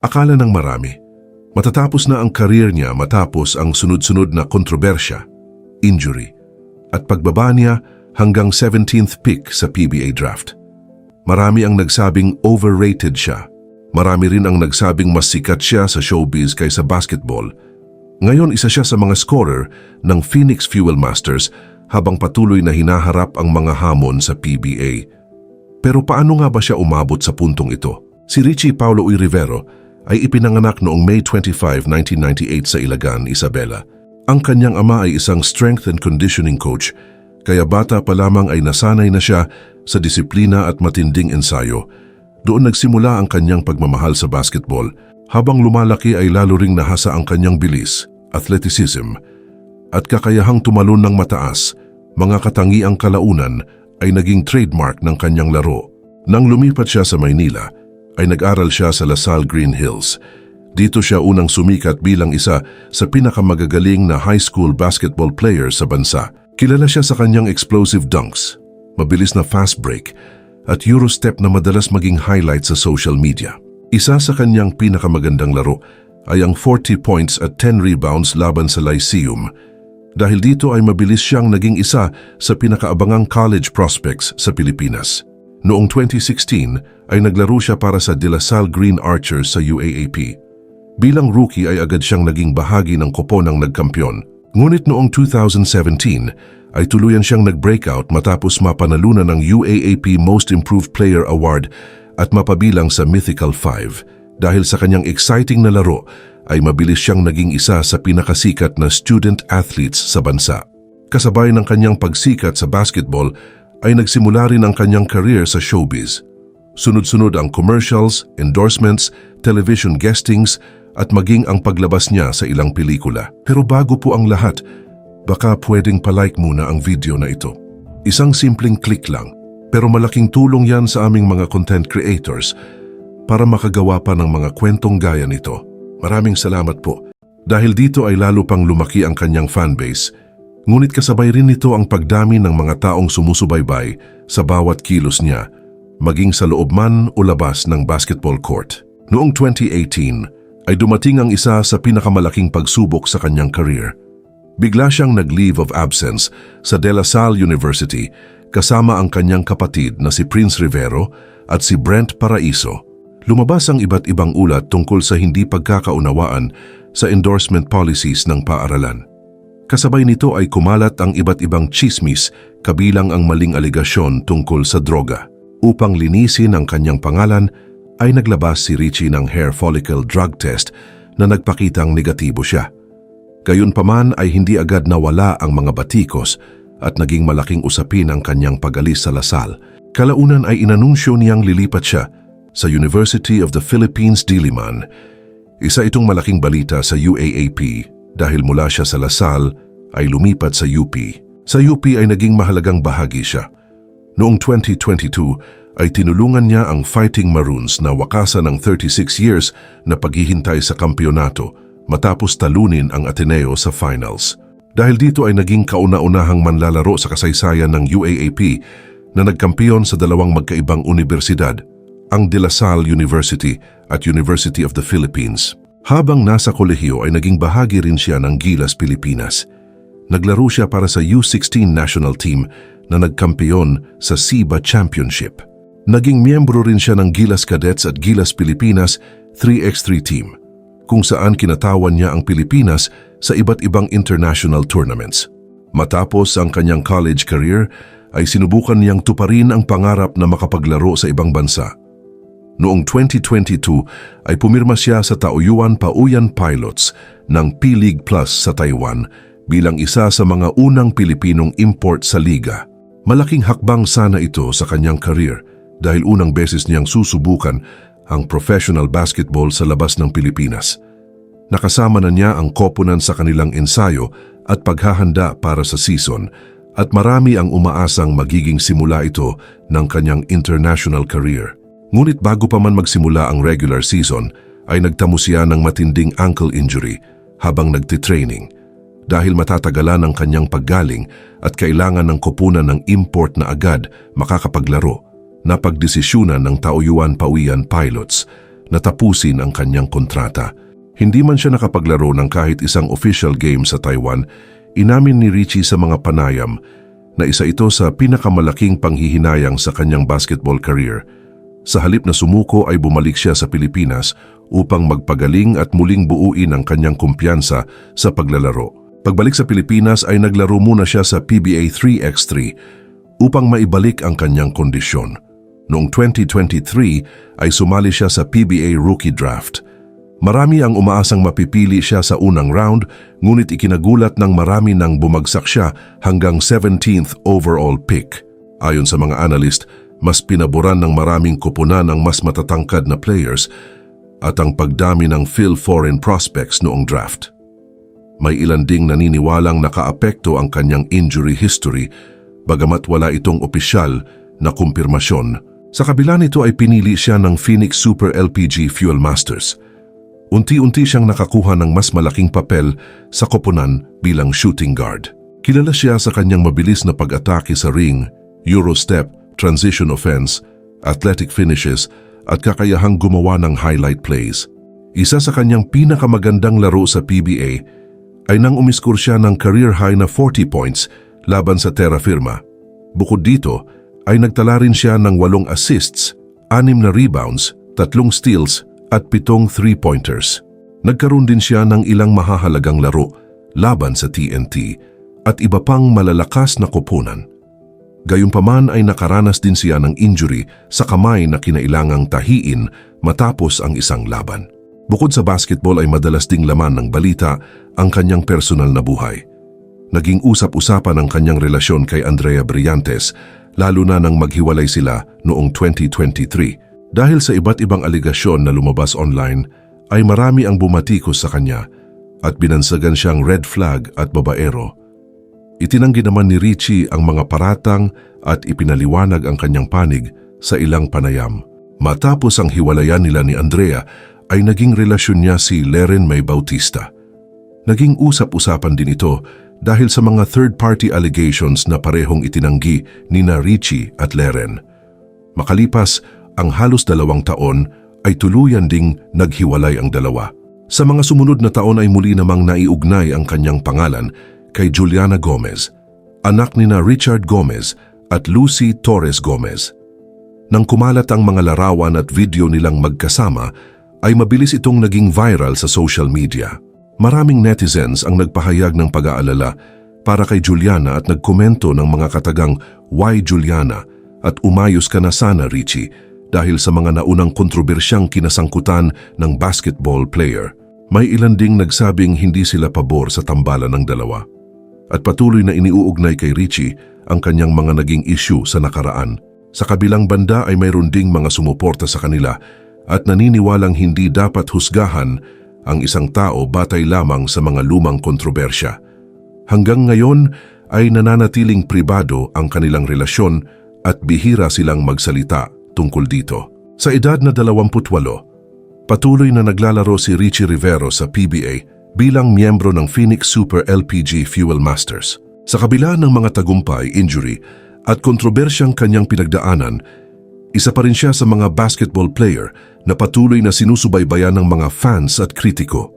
Akala ng marami, matatapos na ang career niya matapos ang sunod-sunod na kontrobersya, injury, at pagbaba niya hanggang 17th pick sa PBA draft. Marami ang nagsabing overrated siya. Marami rin ang nagsabing mas sikat siya sa showbiz kaysa basketball. Ngayon isa siya sa mga scorer ng Phoenix Fuel Masters habang patuloy na hinaharap ang mga hamon sa PBA. Pero paano nga ba siya umabot sa puntong ito? Si Richie Paulo Uy Rivero ay ipinanganak noong May 25, 1998 sa Ilagan, Isabela. Ang kanyang ama ay isang strength and conditioning coach, kaya bata pa lamang ay nasanay na siya sa disiplina at matinding ensayo. Doon nagsimula ang kanyang pagmamahal sa basketball. Habang lumalaki ay lalo ring nahasa ang kanyang bilis, athleticism, at kakayahang tumalon ng mataas. Mga katangiang kalaunan ay naging trademark ng kanyang laro. Nang lumipat siya sa Maynila, ay nag-aral siya sa LaSalle Green Hills. Dito siya unang sumikat bilang isa sa pinakamagagaling na high school basketball player sa bansa. Kilala siya sa kanyang explosive dunks, mabilis na fast break, at Eurostep na madalas maging highlight sa social media. Isa sa kanyang pinakamagandang laro ay ang 40 points at 10 rebounds laban sa Lyceum. Dahil dito ay mabilis siyang naging isa sa pinakaabangang college prospects sa Pilipinas. Noong 2016 ay naglaro siya para sa De La Salle Green Archers sa UAAP. Bilang rookie ay agad siyang naging bahagi ng koponang nagkampiyon. Ngunit noong 2017 ay tuluyan siyang nag-breakout matapos mapanalunan ng UAAP Most Improved Player Award at mapabilang sa Mythical 5. Dahil sa kanyang exciting na laro ay mabilis siyang naging isa sa pinakasikat na student athletes sa bansa. Kasabay ng kanyang pagsikat sa basketball ay nagsimula rin ang kanyang career sa showbiz. Sunod-sunod ang commercials, endorsements, television guestings at maging ang paglabas niya sa ilang pelikula. Pero bago po ang lahat, baka pwedeng palike muna ang video na ito. Isang simpleng click lang, pero malaking tulong yan sa aming mga content creators para makagawa pa ng mga kwentong gaya nito. Maraming salamat po. Dahil dito ay lalo pang lumaki ang kanyang fanbase, ngunit kasabay rin nito ang pagdami ng mga taong sumusubaybay sa bawat kilos niya, maging sa loob man o labas ng basketball court. Noong 2018, ay dumating ang isa sa pinakamalaking pagsubok sa kanyang career. Bigla siyang nag-leave of absence sa De La Salle University kasama ang kanyang kapatid na si Prince Rivero at si Brent Paraiso. Lumabas ang iba't ibang ulat tungkol sa hindi pagkakaunawaan sa endorsement policies ng paaralan. Kasabay nito ay kumalat ang iba't ibang chismis kabilang ang maling aligasyon tungkol sa droga. Upang linisin ang kanyang pangalan, ay naglabas si Richie ng hair follicle drug test na nagpakitang negatibo siya. Gayunpaman ay hindi agad nawala ang mga batikos at naging malaking usapin ang kanyang pag-alis sa LaSalle. Kalaunan ay inanunsyo niyang lilipat siya sa University of the Philippines, Diliman. Isa itong malaking balita sa UAAP dahil mula siya sa LaSalle ay lumipat sa UP. Sa UP ay naging mahalagang bahagi siya. Noong 2022, ay tinulungan niya ang Fighting Maroons na wakasan ng 36 years na paghihintay sa kampyonato matapos talunin ang Ateneo sa finals. Dahil dito ay naging kauna-unahang manlalaro sa kasaysayan ng UAAP na nagkampiyon sa dalawang magkaibang universidad, ang De La Salle University at University of the Philippines. Habang nasa kolehiyo ay naging bahagi rin siya ng Gilas Pilipinas. Naglaro siya para sa U16 national team na nagkampiyon sa SIBA Championship. Naging miyembro rin siya ng Gilas Cadets at Gilas Pilipinas 3x3 team, kung saan kinatawan niya ang Pilipinas sa iba't ibang international tournaments. Matapos ang kanyang college career, ay sinubukan niyang tuparin ang pangarap na makapaglaro sa ibang bansa. Noong 2022 ay pumirma siya sa Taoyuan Pauyan Pilots ng P-League Plus sa Taiwan bilang isa sa mga unang Pilipinong import sa liga. Malaking hakbang sana ito sa kanyang career dahil unang beses niyang susubukan ang professional basketball sa labas ng Pilipinas. Nakasama na niya ang koponan sa kanilang ensayo at paghahanda para sa season at marami ang umaasang magiging simula ito ng kanyang international career. Ngunit bago pa man magsimula ang regular season ay nagtamo siya ng matinding ankle injury habang nagtitraining. Dahil matatagalan ang kanyang paggaling at kailangan ng koponan ng import na agad makakapaglaro, napagdesisyunan ng Taoyuan Pauyan Pilots na tapusin ang kanyang kontrata. Hindi man siya nakapaglaro ng kahit isang official game sa Taiwan, inamin ni Richie sa mga panayam na isa ito sa pinakamalaking panghihinayang sa kanyang basketball career. Sa halip na sumuko ay bumalik siya sa Pilipinas upang magpagaling at muling buuin ang kanyang kumpiyansa sa paglalaro. Pagbalik sa Pilipinas ay naglaro muna siya sa PBA 3x3 upang maibalik ang kanyang kondisyon. Noong 2023 ay sumali siya sa PBA Rookie Draft. Marami ang umaasang mapipili siya sa unang round, ngunit ikinagulat ng marami nang bumagsak siya hanggang 17th overall pick. Ayon sa mga analyst, mas pinaboran ng maraming kupunan ang mas matatangkad na players at ang pagdami ng foreign prospects noong draft. May ilan ding naniniwalang nakaapekto ang kanyang injury history, bagamat wala itong opisyal na kumpirmasyon. Sa kabila nito ay pinili siya ng Phoenix Super LPG Fuel Masters. Unti-unti siyang nakakuha ng mas malaking papel sa koponan bilang shooting guard. Kilala siya sa kanyang mabilis na pag-atake sa ring, Eurostep, transition offense, athletic finishes at kakayahang gumawa ng highlight plays. Isa sa kanyang pinakamagandang laro sa PBA ay nang umiskor siya ng career high na 40 points laban sa Terra Firma. Bukod dito ay nagtala rin siya ng 8 assists, 6 na rebounds, 3 steals at 7 3-pointers. Nagkaroon din siya ng ilang mahahalagang laro laban sa TNT at iba pang malalakas na koponan. Gayunpaman ay nakaranas din siya ng injury sa kamay na kinailangang tahiin matapos ang isang laban. Bukod sa basketball ay madalas ding laman ng balita ang kanyang personal na buhay. Naging usap-usapan ang kanyang relasyon kay Andrea Brillantes, lalo na nang maghiwalay sila noong 2023. Dahil sa iba't ibang aligasyon na lumabas online, ay marami ang bumatikos sa kanya at binansagan siyang red flag at babaero. Itinanggi naman ni Richie ang mga paratang at ipinaliwanag ang kanyang panig sa ilang panayam. Matapos ang hiwalayan nila ni Andrea, ay naging relasyon niya si Leren May Bautista. Naging usap-usapan din ito dahil sa mga third-party allegations na parehong itinanggi nina Richie at Leren. Makalipas ang halos 2 taon ay tuluyan ding naghiwalay ang dalawa. Sa mga sumunod na taon ay muli namang naiugnay ang kanyang pangalan kay Juliana Gomez, anak nina Richard Gomez at Lucy Torres Gomez. Nang kumalat ang mga larawan at video nilang magkasama, ay mabilis itong naging viral sa social media. Maraming netizens ang nagpahayag ng pag-aalala para kay Juliana at nagkomento ng mga katagang "Why Juliana?" at "Umayos ka na sana, Richie," dahil sa mga naunang kontrobersyang kinasangkutan ng basketball player. May ilan ding nagsabing hindi sila pabor sa tambalan ng dalawa. At patuloy na iniuugnay kay Richie ang kanyang mga naging issue sa nakaraan. Sa kabilang banda ay mayroon ding mga sumuporta sa kanila at naniniwalang hindi dapat husgahan ang isang tao batay lamang sa mga lumang kontrobersya. Hanggang ngayon ay nananatiling pribado ang kanilang relasyon at bihira silang magsalita tungkol dito. Sa edad na 28, patuloy na naglalaro si Richie Rivero sa PBA bilang miyembro ng Phoenix Super LPG Fuel Masters. Sa kabila ng mga tagumpay, injury at kontrobersyang kanyang pinagdaanan, isa pa rin siya sa mga basketball player na patuloy na sinusubaybayan ng mga fans at kritiko.